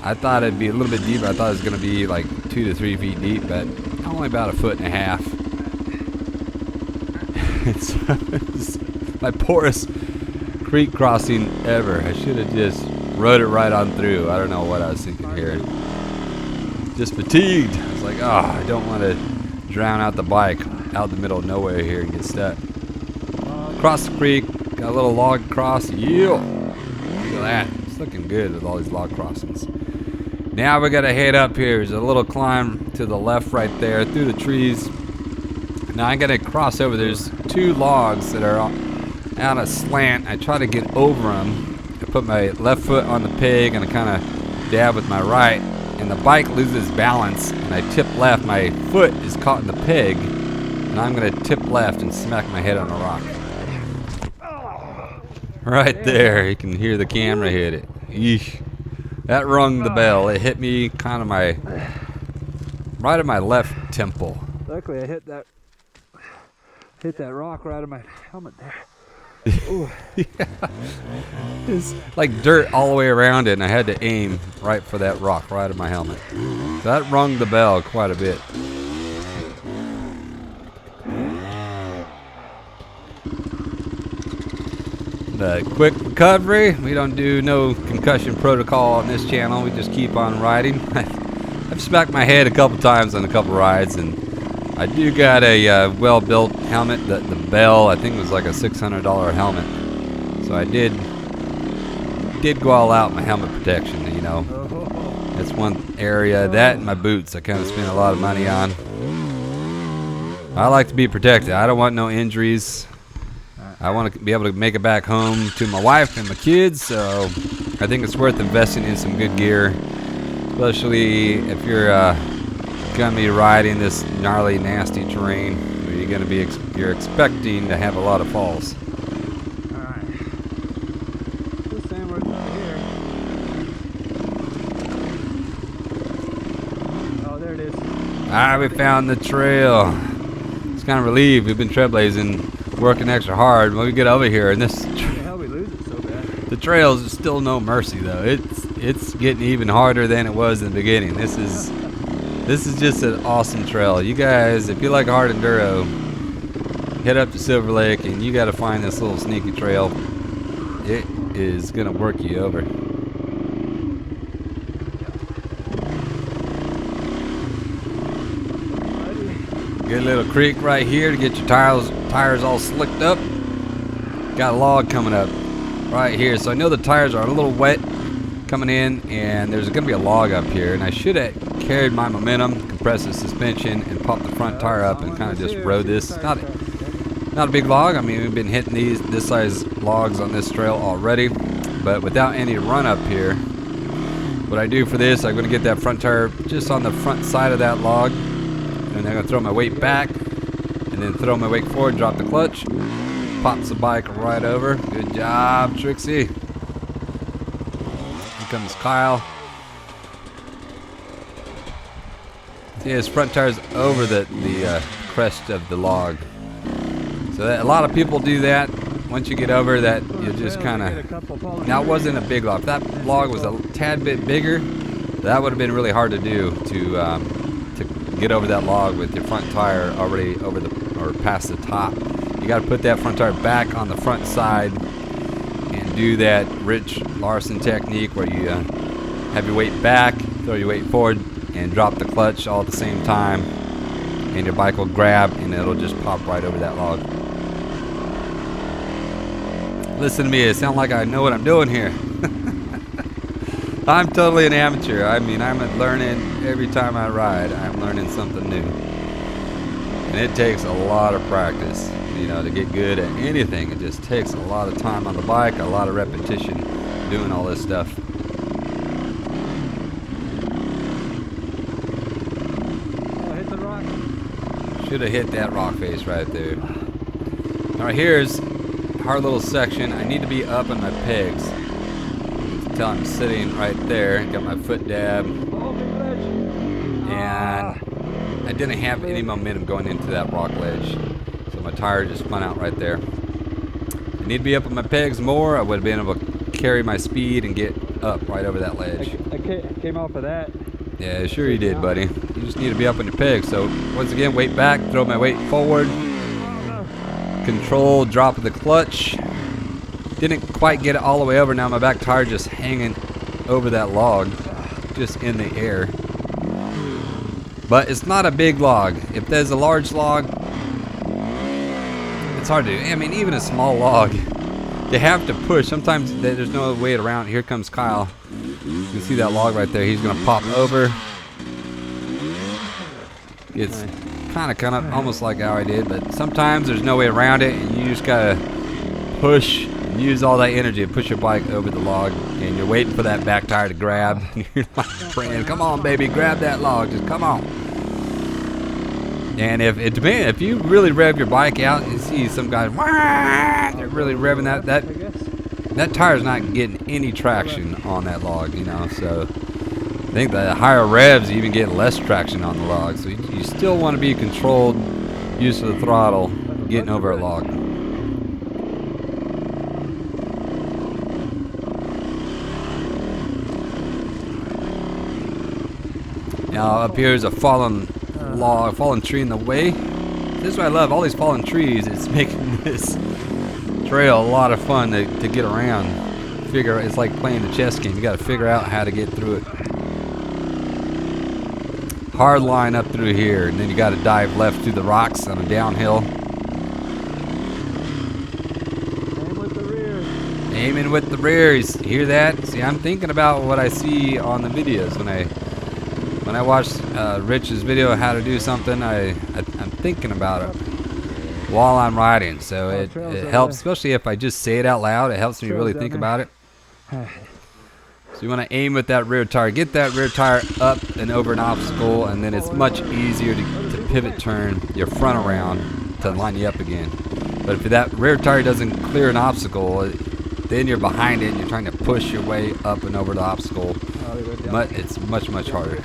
I thought it'd be a little bit deeper. I thought it was going to be like 2 to 3 feet deep, but only about 1.5 feet. It's my poorest creek crossing ever. I should have just rode it right on through. I don't know what I was thinking here. Just fatigued. I was like, I don't want to drown out the bike out in the middle of nowhere here and get stuck. Across the creek. Got a little log cross. Yeah. Look at that. It's looking good with all these log crossings. Now we gotta head up here. There's a little climb to the left right there through the trees. Now I gotta cross over. There's 2 logs that are on a slant. I try to get over them. I put my left foot on the peg and I kind of dab with my right. And the bike loses balance and I tip left. My foot is caught in the peg. And I'm gonna tip left and smack my head on a rock. Right there, you can hear the camera hit it. Eesh. That rung the bell. It hit me kind of right at my left temple. Luckily, I hit that rock right in my helmet there. Yeah. It's like dirt all the way around it, and I had to aim right for that rock right in my helmet. So that rung the bell quite a bit. the quick recovery. We don't do no concussion protocol on this channel. We just keep on riding. I've smacked my head a couple times on a couple rides, and I do got a well-built helmet. The Bell, I think, was like a $600 helmet. So I did go all out my helmet protection. You know, that's one area. That and my boots, I kind of spent a lot of money on. I like to be protected. I don't want no injuries. I want to be able to make it back home to my wife and my kids, so I think it's worth investing in some good gear, especially if you're gonna be riding this gnarly, nasty terrain where you're gonna be you're expecting to have a lot of falls. All right. This sandwich right here. Oh, there it is. Ah, we found the trail. It's kind of relieved. We've been trailblazing, working extra hard. When we get over here, and this, How we lose it so bad. the trails are still no mercy though. It's getting even harder than it was in the beginning. This is just an awesome trail. You guys, if you like hard enduro, head up to Silver Lake, and you got to find this little sneaky trail. It is gonna work you over. Good little creek right here to get your tires all slicked up. Got a log coming up right here, so I know the tires are a little wet coming in, and there's gonna be a log up here, and I should have carried my momentum, compressed the suspension, and popped the front tire up and kind of just rode this. Not a big log. I mean, we've been hitting this size logs on this trail already, but without any run up here, what I do for this, I'm gonna get that front tire just on the front side of that log, and then I'm gonna throw my weight back, and then throw my weight forward, drop the clutch, pops the bike right over. Good job, Trixie. Here comes Kyle. See, his front tire's over the crest of the log. So that, a lot of people do that. Once you get over that, you just kind of. Now it wasn't a big log. If that log was a tad bit bigger, that would have been really hard to do to get over that log with your front tire already over or past the top. You got to put that front tire back on the front side and do that Rich Larson technique where you have your weight back, throw your weight forward, and drop the clutch all at the same time, and your bike will grab and it'll just pop right over that log. Listen to me, it sounds like I know what I'm doing here. I'm totally an amateur. I mean, I'm learning every time I ride. I'm learning something new. And it takes a lot of practice, you know, to get good at anything. It just takes a lot of time on the bike, a lot of repetition doing all this stuff. Should have hit that rock face right there. All right, here's a hard little section. I need to be up on my pegs. Until I'm sitting right there. Got my foot dab. And I didn't have any momentum going into that rock ledge. So my tire just spun out right there. I need to be up on my pegs more. I would have been able to carry my speed and get up right over that ledge. I came off of that. Yeah, sure you did, buddy. You just need to be up on your pegs. So once again, weight back, throw my weight forward. Control, drop of the clutch. Didn't quite get it all the way over. Now my back tire just hanging over that log, just in the air. But it's not a big log. If there's a large log, it's hard to do. I mean, even a small log, you have to push. Sometimes there's no way around. Here comes Kyle. You can see that log right there. He's gonna pop over. It's kind of almost like how I did, but sometimes there's no way around it, and you just gotta push and use all that energy to push your bike over the log, and you're waiting for that back tire to grab. You're like praying, "Come on, baby, grab that log, just come on." And if it depends, if you really rev your bike out, you see some guys, they're really revving that tire's not getting any traction on that log, you know. So I think the higher revs, you even get less traction on the log. So you still want to be controlled use of the throttle getting over a log. Now up here is a fallen log, a fallen tree in the way. This is what I love, all these fallen trees. It's making this trail a lot of fun to get around. It's like playing the chess game. You got to figure out how to get through it. Hard line up through here, and then you got to dive left through the rocks on a downhill. Aim with the rear. Aiming with the rear. You hear that? See, I'm thinking about what I see on the videos when I watch Rich's video how to do something. I'm thinking about it while I'm riding, so it helps, especially if I just say it out loud. It helps me really think about it. So you want to aim with that rear tire, get that rear tire up and over an obstacle, and then it's much easier to pivot turn your front around to line you up again. But if that rear tire doesn't clear an obstacle, then you're behind it and you're trying to push your way up and over the obstacle. But it's much harder.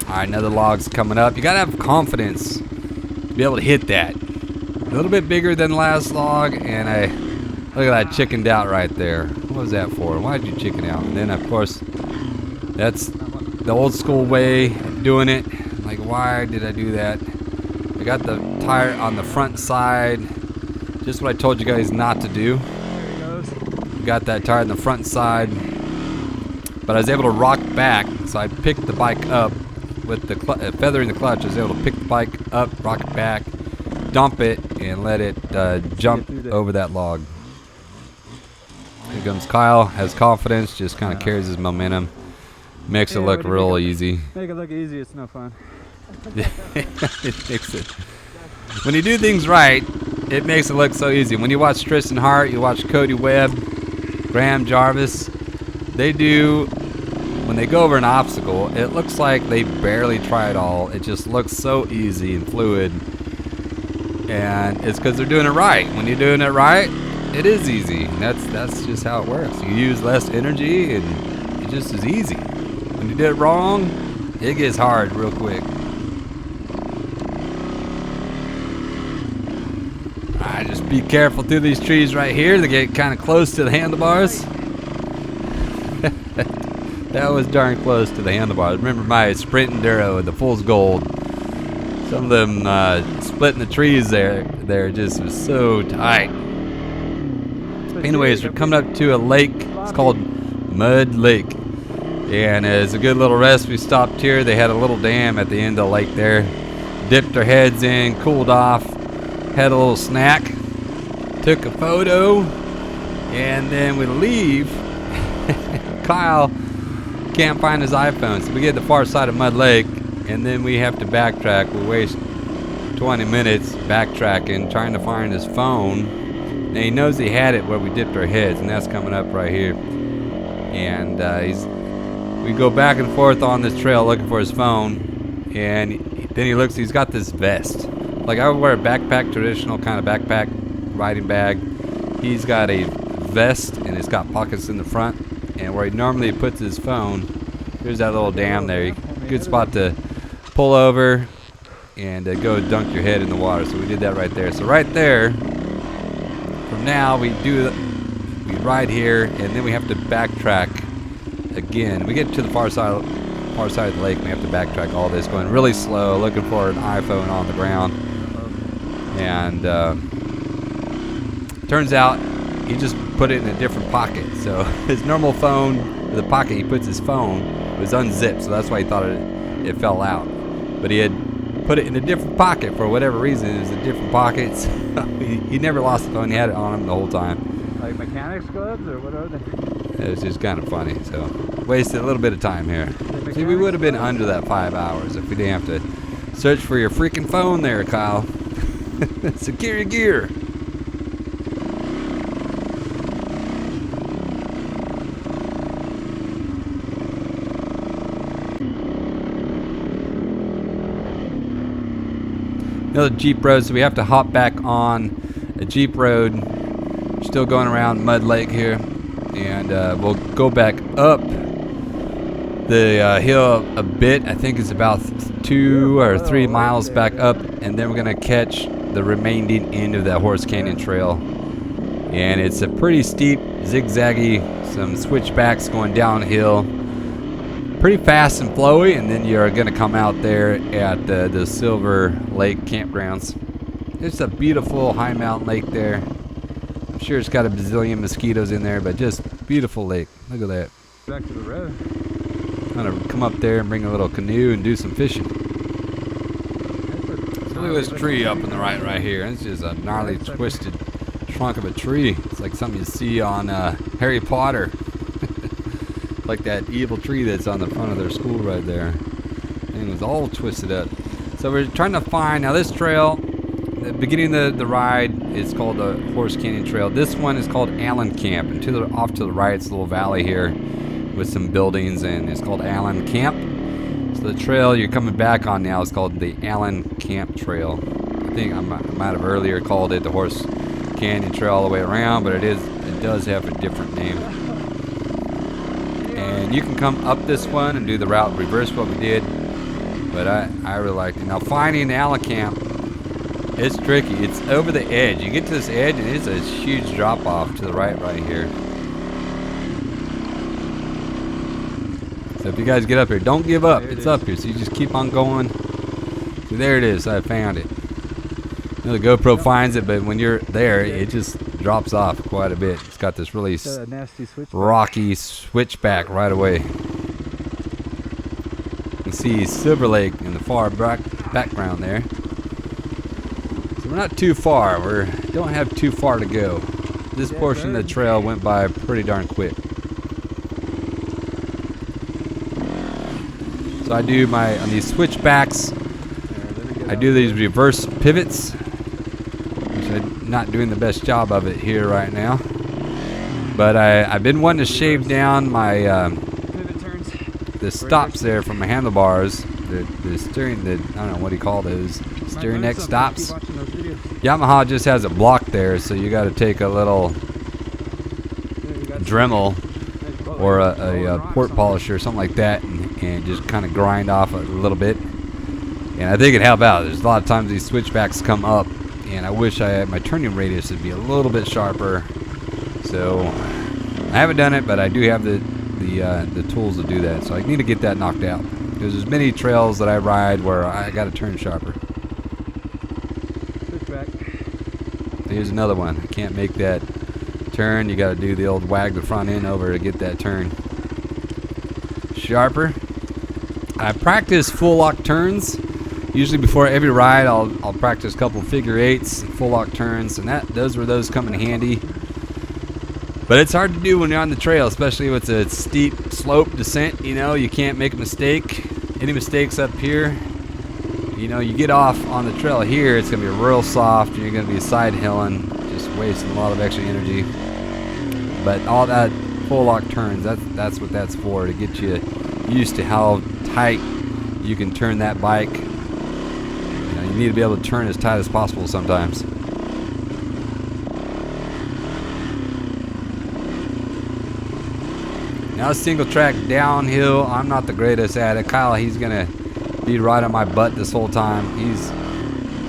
Alright, another log's coming up. You gotta have confidence to be able to hit that. A little bit bigger than the last log, and look at that, chickened out right there. What was that for? Why did you chicken out? And then of course, that's the old school way of doing it. Like, why did I do that? I got the tire on the front side, just what I told you guys not to do. There he goes. Got that tire on the front side, but I was able to rock back, so I picked the bike up with the feathering the clutch. I was able to pick the bike up, rock it back, dump it, and let it jump over that log. Here comes Kyle, has confidence, just kind of carries his momentum, makes it look real easy. Make it look easy, it's no fun. It makes it. When you do things right, it makes it look so easy. When you watch Tristan Hart, you watch Cody Webb, Graham Jarvis, they do, when they go over an obstacle, it looks like they barely try it all. It just looks so easy and fluid. And it's because they're doing it right. When you're doing it right, it is easy. And that's just how it works. You use less energy and it just is easy. When you do it wrong, it gets hard real quick. Alright, just be careful through these trees right here. They get kind of close to the handlebars. That was darn close to the handlebars. Remember my Sprint Enduro with the Fool's Gold. Some of them splitting the trees there just was so tight. Anyways, we're coming up to a lake. It's called Mud Lake. And it's a good little rest. We stopped here. They had a little dam at the end of the lake there. Dipped our heads in, cooled off, had a little snack, took a photo, and then we leave. Kyle can't find his iPhone, so we get to the far side of Mud Lake, and then we have to backtrack. We waste 20 minutes backtracking, trying to find his phone. And he knows he had it where we dipped our heads, and that's coming up right here. And we go back and forth on this trail looking for his phone, and then he looks, he's got this vest. Like, I would wear a backpack, traditional kind of backpack, riding bag. He's got a vest, and it's got pockets in the front. And where he normally puts his phone, there's that little dam there. Good spot to pull over and go dunk your head in the water. So we did that right there. So right there, from now we ride here, and then we have to backtrack again. We get to the far side of the lake, and we have to backtrack all this, going really slow, looking for an iPhone on the ground. And turns out he just put it in a different pocket. So his normal phone, the pocket he puts his phone, was unzipped, so that's why he thought it fell out. But he had put it in a different pocket for whatever reason. It was in different pockets. He never lost the phone. He had it on him the whole time. Like mechanics gloves or what are they? It was just kind of funny. So wasted a little bit of time here. See, we would have been under that 5 hours if we didn't have to search for your freaking phone there, Kyle. Secure your gear. Another Jeep road, so we have to hop back on a Jeep road. We're still going around Mud Lake here, and we'll go back up the hill a bit. I think it's about 2 or 3 miles back up, and then we're gonna catch the remaining end of that Horse Canyon Trail. And it's a pretty steep, zigzaggy, some switchbacks going downhill. pretty fast and flowy, and then you're gonna come out there at the Silver Lake campgrounds. It's a beautiful high mountain lake there. I'm sure it's got a bazillion mosquitoes in there, but just beautiful lake. Look at that. Back to the road. I'm gonna come up there and bring a little canoe and do some fishing. So look at this tree up in the right here. It's just a gnarly, twisted trunk of a tree. It's like something you see on Harry Potter. Like that evil tree that's on the front of their school right there. And it was all twisted up. So we're trying to find, now this trail, the beginning of the ride is called the Horse Canyon Trail. This one is called Allen Camp. And off to the right, it's a little valley here with some buildings, and it's called Allen Camp. So the trail you're coming back on now is called the Allen Camp Trail. I think I might have earlier called it the Horse Canyon Trail all the way around, but it does have a different name. And you can come up this one and do the route reverse what we did, but I really liked it. Now finding Allen Camp, it's tricky. It's over the edge. You get to this edge and it's a huge drop off to the right here. So if you guys get up here, don't give up. It's up here, so you just keep on going. So there it is. I found it. You know, the GoPro finds it, but when you're there, it just drops off quite a bit. It's got this really nasty rocky switchback right away. You can see Silver Lake in the far background there. So we're not too far. We don't have too far to go. This portion of the trail went by pretty darn quick. So I do on these switchbacks, I do these reverse pivots, which I'm not doing the best job of it here right now. But I've been wanting to shave down my the stops there from my handlebars, the steering, I don't know what do you call those, steering neck stops. Yamaha just has a block there, so you got to take a little Dremel or a port polisher or something like that, and just kind of grind off a little bit. And I think it'd help out. There's a lot of times these switchbacks come up, and I wish my turning radius would be a little bit sharper. So I haven't done it, but I do have the tools to do that. So I need to get that knocked out. There's many trails that I ride where I got to turn sharper. Switchback. Here's another one. I can't make that turn. You got to do the old wag the front end over to get that turn sharper. I practice full lock turns. Usually before every ride, I'll practice a couple figure eights, full lock turns, and those come in handy. But it's hard to do when you're on the trail, especially with a steep slope descent. You know, you can't make a mistake. Any mistakes up here, you know, you get off on the trail here, it's gonna be real soft, and you're gonna be side hilling, just wasting a lot of extra energy. But all that full lock turns, that's what that's for, to get you used to how tight you can turn that bike. You know, you need to be able to turn as tight as possible sometimes. Now single track downhill, I'm not the greatest at it. Kyle, he's gonna be right on my butt this whole time.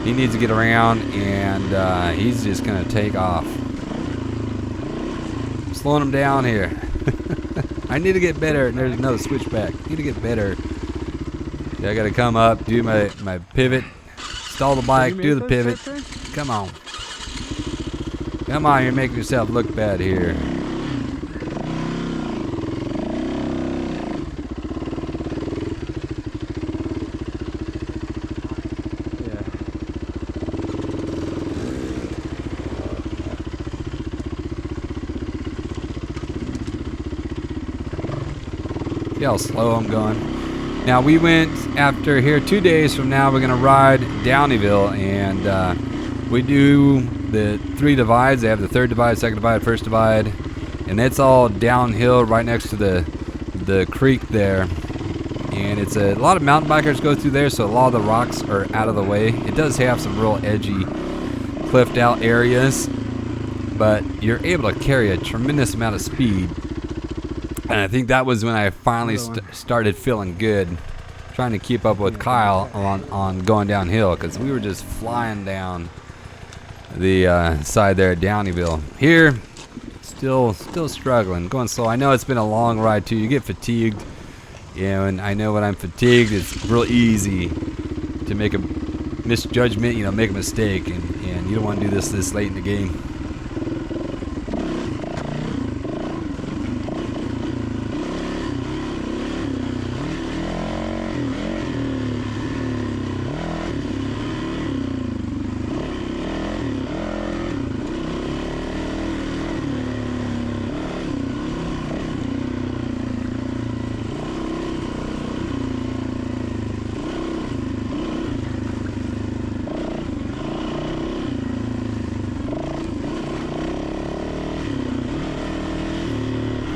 He needs to get around, and he's just gonna take off. I'm slowing him down here. I need to get better, and there's another switchback. I need to get better. Yeah, I gotta come up, do my pivot, stall the bike, do the pivot. Come on. Come on, you're making yourself look bad here. See how slow I'm going. Now we went after here 2 days from now. We're gonna ride Downeyville, and we do the 3 divides. They have the 3rd divide, 2nd divide, 1st divide, and it's all downhill right next to the creek there. And it's a lot of mountain bikers go through there, so a lot of the rocks are out of the way. It does have some real edgy, cliffed out areas, but you're able to carry a tremendous amount of speed. And I think that was when I finally started feeling good, trying to keep up with Kyle on going downhill, because we were just flying down the side there at Downeyville. Here, still struggling, going slow. I know it's been a long ride too. You get fatigued, And I know when I'm fatigued, it's real easy to make a misjudgment, make a mistake, and you don't want to do this late in the game.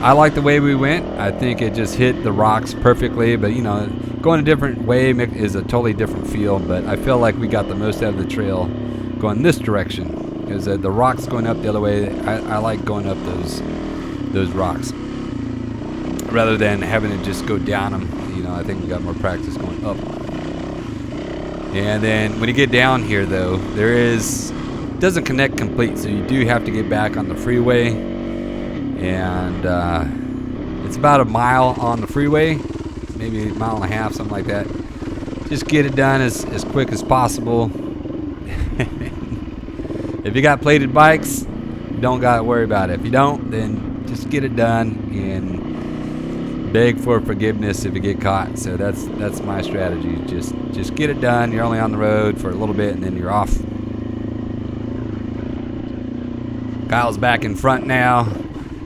I like the way we went. I think it just hit the rocks perfectly, but going a different way is a totally different feel, but I feel like we got the most out of the trail going this direction, because the rocks going up the other way, I like going up those rocks rather than having to just go down them. I think we got more practice going up. And then when you get down here though, doesn't connect complete, so you do have to get back on the freeway. And it's about a mile on the freeway, maybe a mile and a half, something like that. Just get it done as quick as possible. If you got plated bikes, you don't got to worry about it. If you don't, then just get it done and beg for forgiveness if you get caught. So that's my strategy. Just get it done. You're only on the road for a little bit, and then you're off. Kyle's back in front now.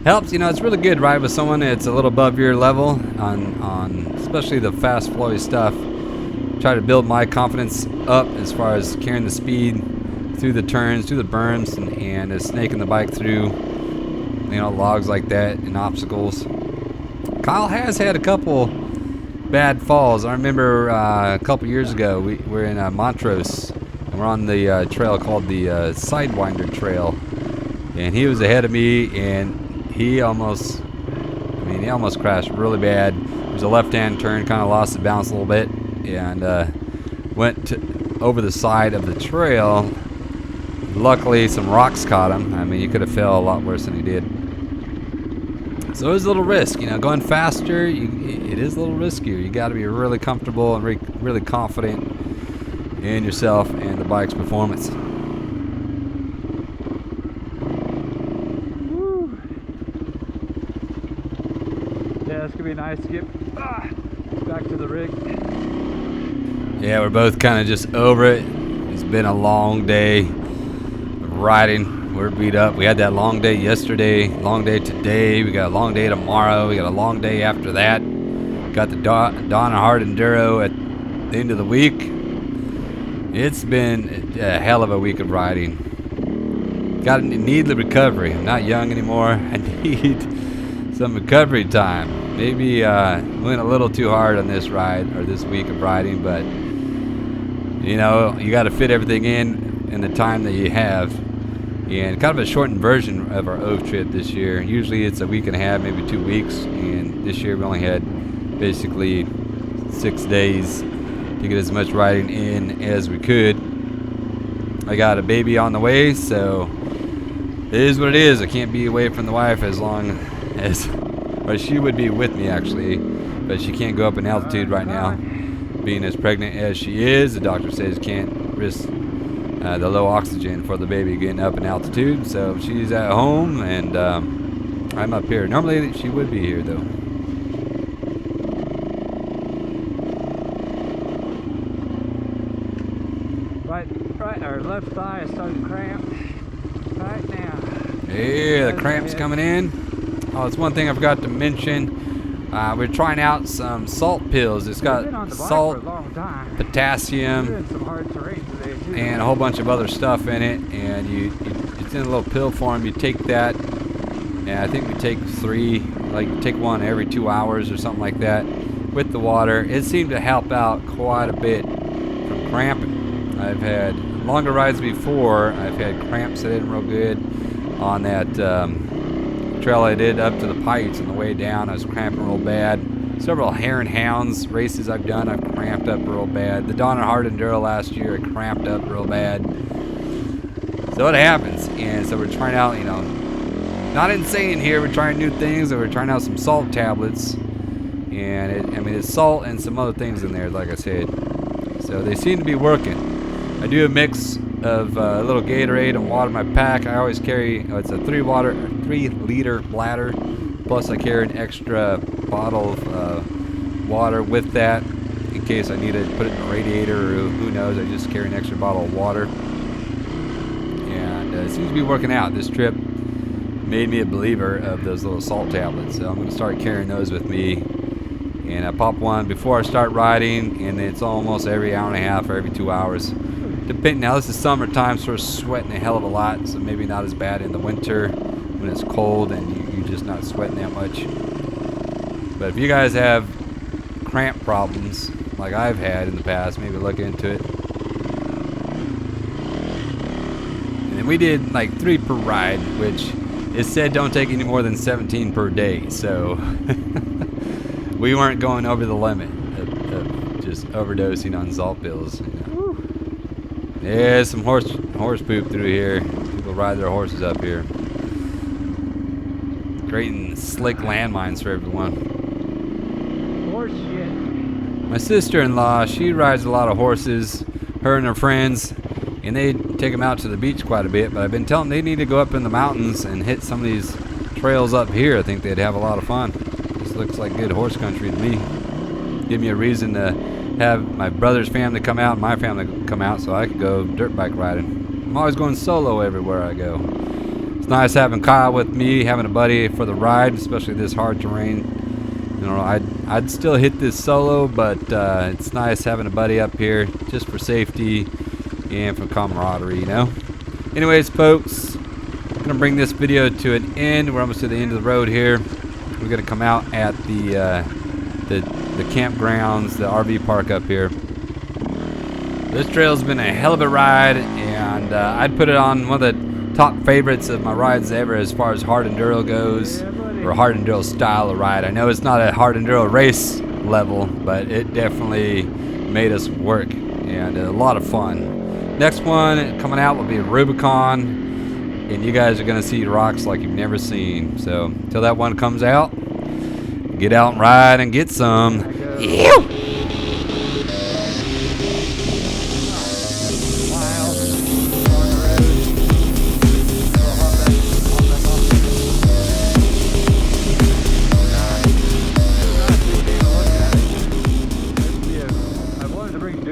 Helps, it's really good to ride with someone that's a little above your level on especially the fast flowy stuff. Try to build my confidence up as far as carrying the speed through the turns, through the berms, and snaking the bike through logs like that and obstacles. Kyle has had a couple bad falls. I remember a couple years ago we're in Montrose, and we're on the trail called the Sidewinder Trail, and he was ahead of me, and he almost crashed really bad. There was a left-hand turn, kind of lost the balance a little bit, and went over the side of the trail. Luckily, some rocks caught him. He could have fell a lot worse than he did. So it was a little risk. Going faster, it is a little riskier. You got to be really comfortable and really confident in yourself and the bike's performance. Yeah, it's gonna be nice to get back to the rig. Yeah, we're both kind of just over it. It's been a long day of riding. We're beat up. We had that long day yesterday, long day today. We got a long day tomorrow. We got a long day after that. Got the Dawn and Hard Enduro at the end of the week. It's been a hell of a week of riding. Need the recovery. I'm not young anymore. I need some recovery time. Maybe went a little too hard on this ride or this week of riding, but you got to fit everything in the time that you have. And kind of a shortened version of our Oak trip this year. Usually it's a week and a half, maybe 2 weeks, and this year we only had basically 6 days to get as much riding in as we could. I got a baby on the way, so it is what it is. I can't be away from the wife as long as, or she would be with me actually, but she can't go up in altitude right now. Being as pregnant as she is, the doctor says can't risk the low oxygen for the baby getting up in altitude. So she's at home, and I'm up here. Normally she would be here though. Right, our left thigh is starting to cramp right now. Yeah, the cramps coming in. Oh, it's one thing I forgot to mention. We're trying out some salt pills. It's got salt, potassium, some hard terrain today too, and a whole bunch of other stuff in it. And it's in a little pill form. You take that, and I think we take 3, like take one every 2 hours or something like that with the water. It seemed to help out quite a bit from cramping. I've had longer rides before. I've had cramps that didn't real good on that trail I did up to the Pikes. On the way down, I was cramping real bad. Several Hare and Hounds races I've done, I've cramped up real bad. The Dawn and Hard Enduro last year, I cramped up real bad. So it happens, and so we're trying out, not insane here. We're trying new things, and we're trying out some salt tablets And I mean, it's salt and some other things in there, like I said. So they seem to be working. I do a mix of a little Gatorade and water in my pack. I always carry, it's a 3-liter bladder. Plus I carry an extra bottle of water with that in case I need to put it in the radiator, or who knows. I just carry an extra bottle of water. And it seems to be working out. This trip made me a believer of those little salt tablets. So I'm going to start carrying those with me. And I pop one before I start riding, and it's almost every hour and a half or every 2 hours. Now this is summertime, so we're sweating a hell of a lot, so maybe not as bad in the winter when it's cold and you're just not sweating that much. But if you guys have cramp problems like I've had in the past, maybe look into it. And then we did like 3 per ride, which it said don't take any more than 17 per day, so we weren't going over the limit of just overdosing on salt pills. You know. Yeah, some horse poop through here. People ride their horses up here. Creating slick landmines for everyone. Horse shit. My sister-in-law, she rides a lot of horses, her and her friends, and they take them out to the beach quite a bit, but I've been telling them they need to go up in the mountains and hit some of these trails up here. I think they'd have a lot of fun. This looks like good horse country to me. Give me a reason to have my brother's family come out and my family come out so I could go dirt bike riding. I'm always going solo everywhere I go. It's nice having Kyle with me, having a buddy for the ride, especially this hard terrain. You know, I'd still hit this solo, but it's nice having a buddy up here just for safety and for camaraderie, you know. Anyways, folks, I'm gonna bring this video to an end. We're almost to the end of the road here. We're gonna come out at the campgrounds, the RV park up here. This trail's been a hell of a ride, and I'd put it on one of the top favorites of my rides ever as far as hard enduro goes, or hard enduro style of ride. I know it's not a hard enduro race level, but it definitely made us work, and a lot of fun. Next one coming out will be Rubicon, and you guys are gonna see rocks like you've never seen. So until that one comes out, get out and ride and get some. Ew!